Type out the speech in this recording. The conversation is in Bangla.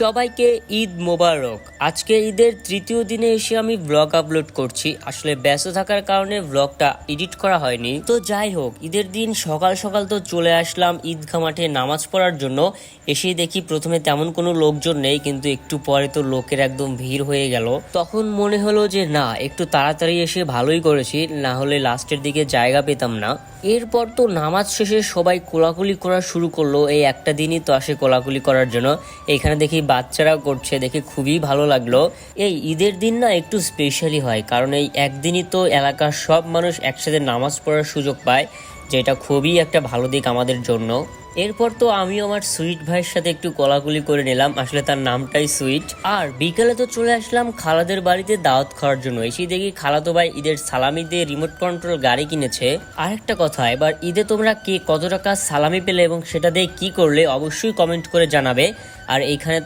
সবাইকে ঈদ মোবারক। আজকে ঈদের তৃতীয় দিনে এসে আমি ব্লগ আপলোড করছি। আসলে ব্যস্ত থাকার কারণে ব্লগটা এডিট করা হয়নি। তো যাই হোক, ঈদের দিন সকাল সকাল তো চলে আসলাম ঈদগাহ মাঠে নামাজ পড়ার জন্য। এসেই দেখি প্রথমে তেমন কোনো লোকজন নেই, কিন্তু একটু পরে তো লোকের একদম ভিড় হয়ে গেল। তখন মনে হলো যে না, একটু তাড়াতাড়ি এসে ভালোই করেছি, না হলে লাস্টের দিকে জায়গা পেতাম না। এরপর তো নামাজ শেষে সবাই কোলাকুলি করা শুরু করলো। এই একটা দিনই তো আসে কোলাকুলি করার জন্য। এখানে দেখি বাচ্চারাও করছে, দেখে খুবই ভালো লাগলো। এই ঈদের দিন না একটু স্পেশালি হয়, কারণ এই একদিনই তো এলাকার সব মানুষ একসাথে নামাজ পড়ার সুযোগ পায়, যেটা খুবই একটা ভালো দিক আমাদের জন্য। এরপর তো আমি আমার সুইট ভাইয়ের সাথে একটু কোলাকুলি করে নিলাম, আসলে তার নামটাই সুইট। আর বিকালে তো চলে আসলাম খালাদের বাড়িতে দাওয়াত খাওয়ার জন্য। এসেই দেখি খালাতো ভাই ঈদের সালামি দিয়ে রিমোট কন্ট্রোল গাড়ি কিনেছে। আর একটা কথা, এবার ঈদে তোমরা কে কত টাকা সালামি পেলে এবং সেটা দিয়ে কি করলে অবশ্যই কমেন্ট করে জানাবে। আর এইখানে